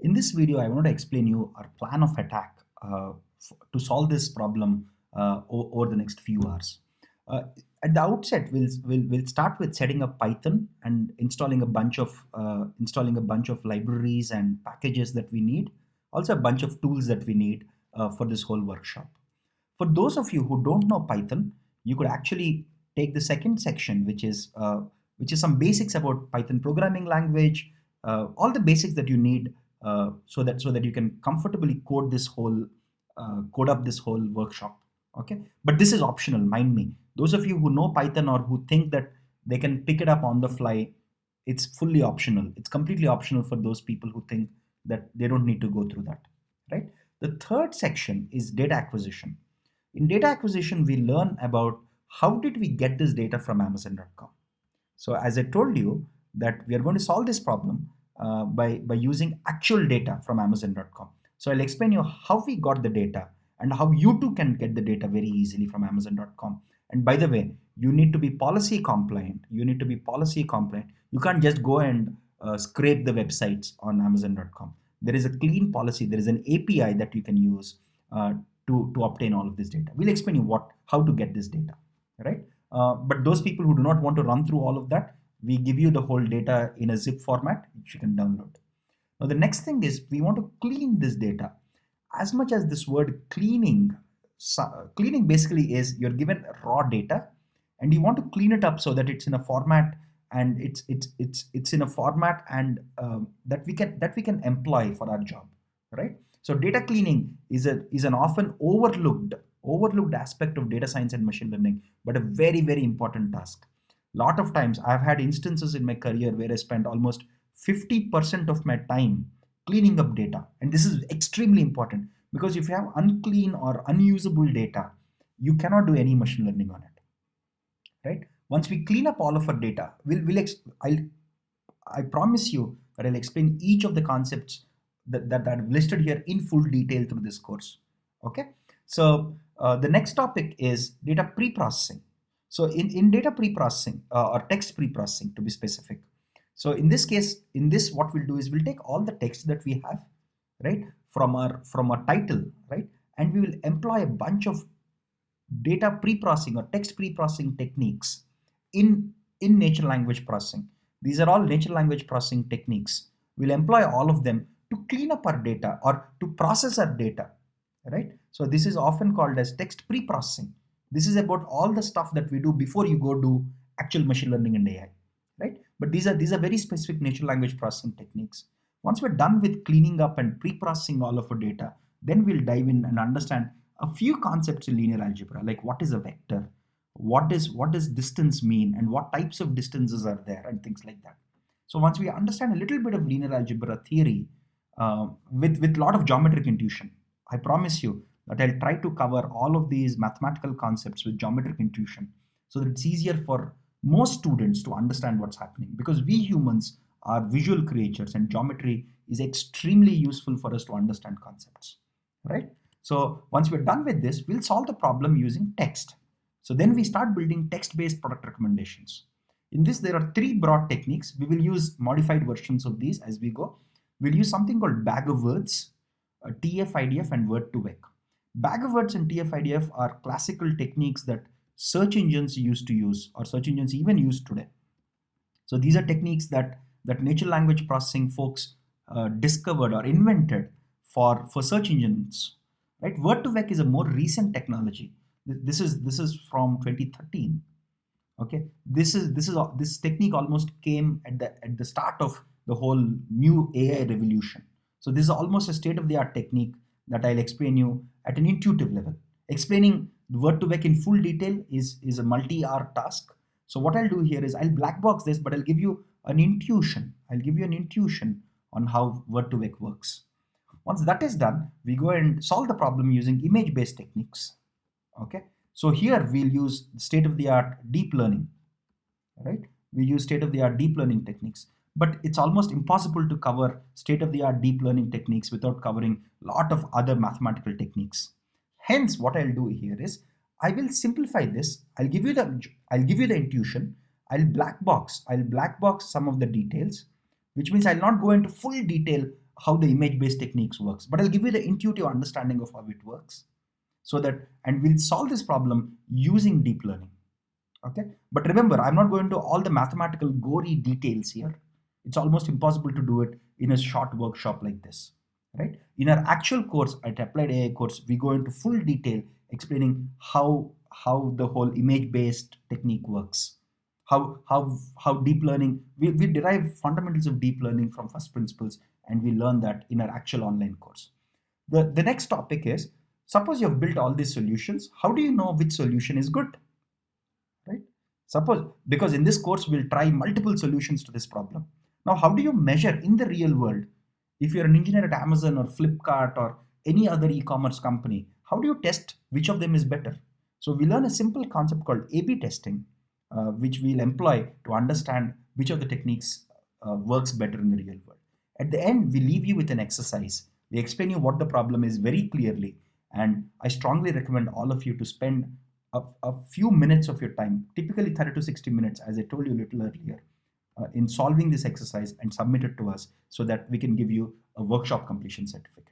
In this video, I want to explain you our plan of attack to solve this problem over the next few hours. Uh, at the outset, we'll start with setting up Python and installing a bunch of libraries and packages that we need, also a bunch of tools that we need for this whole workshop. For those of you who don't know Python, you could actually take the second section, which is some basics about Python programming language, all the basics that you need so that you can comfortably code up this whole workshop. Okay, but this is optional. Mind me, those of you who know Python or who think that they can pick it up on the fly, it's fully optional. It's completely optional for those people who think that they don't need to go through that. Right. The third section is data acquisition. In data acquisition, we learn about how did we get this data from Amazon.com. So as I told you that we are going to solve this problem by using actual data from Amazon.com. So I'll explain you how we got the data and how you too can get the data very easily from Amazon.com. And by the way, you need to be policy compliant. You need to be policy compliant. You can't just go and scrape the websites on Amazon.com. There is a clean policy. There is an API that you can use to obtain all of this data. We'll explain you how to get this data, right? But those people who do not want to run through all of that, we give you the whole data in a zip format which you can download. Now the next thing is we want to clean this data. As much as this word cleaning basically is you're given raw data and you want to clean it up so that it's in a format and it's in a format and that we can employ for our job, right? So data cleaning is an often overlooked aspect of data science and machine learning, but a very, very important task. Lot of times I've had instances in my career where I spent almost 50% of my time cleaning up data. And this is extremely important because if you have unclean or unusable data, you cannot do any machine learning on it, right? Once we clean up all of our data, I promise you that I'll explain each of the concepts that I've listed here in full detail through this course. Okay, so the next topic is data pre-processing. So in data pre-processing or text pre-processing to be specific. So in this case, what we'll do is we'll take all the text that we have, right, from our title, right, and we will employ a bunch of data pre-processing or text pre-processing techniques in natural language processing. These are all natural language processing techniques. We'll employ all of them to clean up our data or to process our data, right? So this is often called as text pre-processing. This is about all the stuff that we do before you go do actual machine learning and AI, right? But these are very specific natural language processing techniques. Once we're done with cleaning up and pre-processing all of our data, then we'll dive in and understand a few concepts in linear algebra, like what is a vector, what does distance mean, and what types of distances are there, and things like that. So once we understand a little bit of linear algebra theory with a lot of geometric intuition, I promise you that I'll try to cover all of these mathematical concepts with geometric intuition so that it's easier for most students to understand what's happening, because we humans are visual creatures and geometry is extremely useful for us to understand concepts, right? So once we're done with this, we'll solve the problem using text. So then we start building text-based product recommendations. In this, there are three broad techniques. We will use modified versions of these as we go. We'll use something called bag of words, TF-IDF, and word-to-vec. Bag of words and TF-IDF are classical techniques that search engines used to use, or search engines even use today. So these are techniques that natural language processing folks discovered or invented for search engines, right? Word2Vec is a more recent technology. This is from 2013. Okay, this technique almost came at the start of the whole new AI revolution. So this is almost a state-of-the-art technique that I'll explain you at an intuitive level. Explaining the word2vec in full detail is a multi-hour task. So what I'll do here is I'll black box this, but I'll give you an intuition. I'll give you an intuition on how word2vec works. Once that is done, we go and solve the problem using image-based techniques. Okay, so here we'll use state-of-the-art deep learning, right? We use state-of-the-art deep learning techniques, but it's almost impossible to cover state-of-the-art deep learning techniques without covering a lot of other mathematical techniques. Hence, what I'll do here is I will simplify this. I'll give you the intuition. I'll black box some of the details, which means I'll not go into full detail how the image-based techniques works, but I'll give you the intuitive understanding of how it works, so that, and we'll solve this problem using deep learning. Okay, but remember, I'm not going to all the mathematical gory details here. It's almost impossible to do it in a short workshop like this, right? In our actual course at Applied AI course, we go into full detail explaining how the whole image-based technique works, how deep learning, we derive fundamentals of deep learning from first principles, and we learn that in our actual online course. The next topic is, suppose you have built all these solutions, how do you know which solution is good, right? Suppose, because in this course we'll try multiple solutions to this problem. Now, how do you measure in the real world, if you're an engineer at Amazon or Flipkart or any other e-commerce company, how do you test which of them is better? So we learn a simple concept called A/B testing, which we'll employ to understand which of the techniques works better in the real world. At the end, we leave you with an exercise. We explain you what the problem is very clearly, and I strongly recommend all of you to spend a few minutes of your time, typically 30 to 60 minutes, as I told you a little earlier, in solving this exercise and submit it to us so that we can give you a workshop completion certificate.